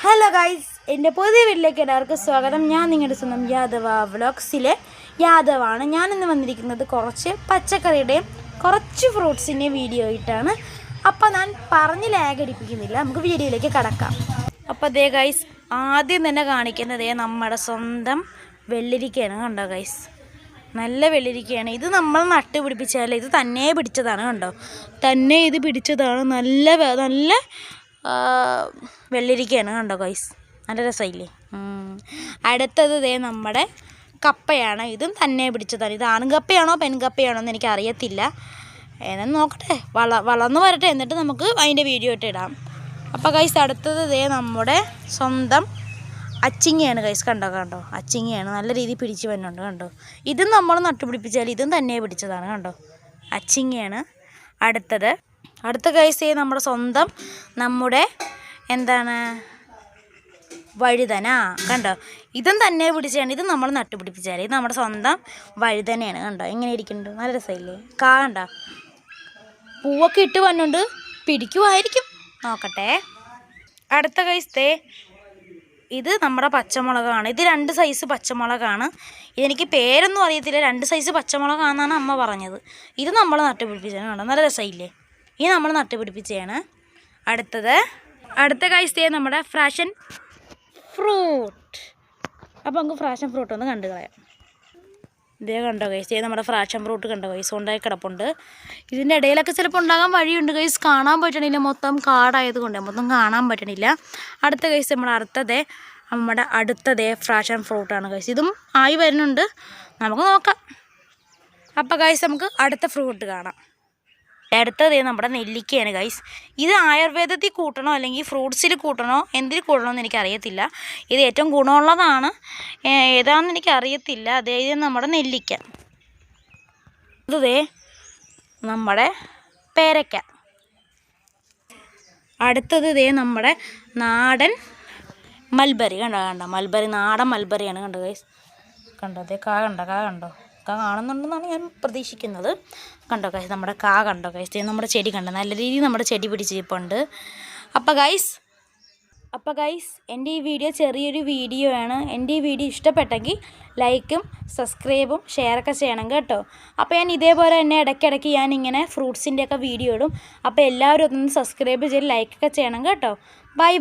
Hello guys, എൻ്റെ പുതിയ വീട്ടിലേക്ക് എല്ലാവർക്കും സ്വാഗതം. ഞാൻ നിങ്ങളുടെ സ്വന്തം യാദവ വ്ളോഗ്സിലെ യാദവാണ്. ഞാനിന്ന് വന്നിരിക്കുന്നത് കുറച്ച് പച്ചക്കറിയുടെയും കുറച്ച് ഫ്രൂട്ട്സിൻ്റെയും വീഡിയോ ആയിട്ടാണ്. അപ്പോൾ ഞാൻ പറഞ്ഞ് ലാഗടിപ്പിക്കുന്നില്ല, നമുക്ക് വീഡിയോയിലേക്ക് കടക്കാം. അപ്പോൾ അതേ ഗൈസ്, ആദ്യം തന്നെ കാണിക്കുന്നത് നമ്മുടെ സ്വന്തം വെള്ളരിക്കയാണ്. കണ്ടോ ഗൈസ്, നല്ല വെള്ളരിക്കയാണ്. ഇത് നമ്മൾ നട്ട് പിടിപ്പിച്ചാൽ ഇത് തന്നെ പിടിച്ചതാണ്. കണ്ടോ, തന്നെ ഇത് പിടിച്ചതാണ്. നല്ല വെള്ളരിക്കയാണ്. കണ്ടോ ഗൈസ്, നല്ല രസമില്ലേ? അടുത്തത് നമ്മുടെ കപ്പയാണ്. ഇതും തന്നെ പിടിച്ചതാണ്. ഇത് ആൺകപ്പയാണോ പെൺകപ്പയാണോ എന്ന് എനിക്ക് അറിയത്തില്ല. ഏതെന്ന് നോക്കട്ടെ, വളർന്നു വരട്ടെ, എന്നിട്ട് നമുക്ക് അതിൻ്റെ വീഡിയോ ഇട്ട് ഇടാം. അപ്പോൾ ഗൈസ്, അടുത്തത് നമ്മുടെ സ്വന്തം അച്ചിങ്ങയാണ് ഗൈസ്. കണ്ടോ അച്ചിങ്ങയാണ്. നല്ല രീതിയിൽ പിടിച്ച് വരുന്നുണ്ട്. കണ്ടോ, ഇതും നമ്മൾ നട്ടുപിടിപ്പിച്ചാൽ ഇതും തന്നെ പിടിച്ചതാണ്. കണ്ടോ, അച്ചിങ്ങയാണ്. അടുത്ത ഗൈസ് നമ്മുടെ സ്വന്തം വഴുതന. കണ്ടോ, ഇതും തന്നെ പിടിച്ചാണ്. ഇത് നമ്മൾ നട്ടുപിടിപ്പിച്ചാൽ ഇത് നമ്മുടെ സ്വന്തം വഴുതനയാണ്. കണ്ടോ, എങ്ങനെ ഇരിക്കുന്നുണ്ട്, നല്ല രസമില്ലേ? കണ്ടോ, പൂവൊക്കെ ഇട്ട് വന്നുകൊണ്ട് പിടിക്കുമായിരിക്കും, നോക്കട്ടെ. അടുത്ത ഗൈസ് ഇത് നമ്മുടെ പച്ചമുളകാണ്. ഇത് 2 സൈസ് പച്ചമുളകാണ്. ഇതെനിക്ക് പേരൊന്നും അറിയത്തില്ല. 2 സൈസ് പച്ചമുളകാണെന്നാണ് അമ്മ പറഞ്ഞത്. ഇത് നമ്മൾ നട്ടുപിടിപ്പിച്ചാണ്. കണ്ടോ, നല്ല രസമില്ലേ? ഇത് നമ്മൾ നട്ടുപിടിപ്പിച്ചതാണ്. അടുത്ത ഗൈസ് നമ്മുടെ ഫ്രാഷൻ ഫ്രൂട്ട്. അപ്പോൾ നമുക്ക് ഫ്രാഷൻ ഫ്രൂട്ട് ഒന്ന് കണ്ടു കളയാം. ഇതേ കണ്ടോ ഗൈസ്, നമ്മുടെ ഫ്രാഷൻ ഫ്രൂട്ട് കണ്ടോ ഗൈസ്, ഉണ്ടായി കിടപ്പുണ്ട്. ഇതിൻ്റെ ഇടയിലൊക്കെ ചിലപ്പോൾ ഉണ്ടാകാൻ വഴിയുണ്ട് ഗൈസ്, കാണാൻ പറ്റണില്ല. മൊത്തം കാടായത് കൊണ്ട് മൊത്തം കാണാൻ പറ്റണില്ല. അടുത്ത ഗൈസ് നമ്മുടെ അടുത്തതേ ഫ്രാഷൻ ഫ്രൂട്ടാണ് ഗൈസ്. ഇതും ആയി വരുന്നുണ്ട്, നമുക്ക് നോക്കാം. അപ്പോൾ ഗൈസ്, നമുക്ക് അടുത്ത ഫ്രൂട്ട് കാണാം. അടുത്തത് നമ്മുടെ നെല്ലിക്കയാണ് ഗൈസ്. ഇത് ആയുർവേദത്തിൽ കൂട്ടണോ അല്ലെങ്കിൽ ഫ്രൂട്ട്സിൽ കൂട്ടണോ എന്തിൽ കൂട്ടണോ എന്ന് എനിക്കറിയത്തില്ല. ഇത് ഏറ്റവും ഗുണമുള്ളതാണ്, ഏതാണെന്ന് എനിക്കറിയത്തില്ല. അതായത് നമ്മുടെ നെല്ലിക്ക. ഇത് നമ്മുടെ പേരയ്ക്ക. അടുത്തത് നമ്മുടെ നാടൻ മൽബറി. കണ്ടോ മൽബറി, നാടൻ മൽബറിയാണ്. കണ്ടോ ഗൈസ്, കണ്ടോ കാ കണ്ടോ കാണുന്നുണ്ടെന്നാണ് ഞാൻ പ്രതീക്ഷിക്കുന്നത്. കണ്ടോ ഗൈസ്, നമ്മുടെ കണ്ടോ ഗൈസ്, നമ്മുടെ ചെടി കണ്ടോ, നല്ല രീതിയിൽ നമ്മുടെ ചെടി പിടിച്ചിരിപ്പുണ്ട്. അപ്പോൾ ഗൈസ് എൻ്റെ ഈ വീഡിയോ ചെറിയൊരു വീഡിയോ ആണ്. എൻ്റെ ഈ വീഡിയോ ഇഷ്ടപ്പെട്ടെങ്കിൽ ലൈക്കും സബ്സ്ക്രൈബും ഷെയറൊക്കെ ചെയ്യണം കേട്ടോ. അപ്പോൾ ഞാൻ ഇതേപോലെ തന്നെ ഇടയ്ക്കിടയ്ക്ക് ഞാനിങ്ങനെ ഫ്രൂട്ട്സിൻ്റെയൊക്കെ വീഡിയോ ഇടും. അപ്പോൾ എല്ലാവരും ഒന്ന് സബ്സ്ക്രൈബ് ചെയ്ത് ലൈക്കൊക്കെ ചെയ്യണം കേട്ടോ. ബൈ.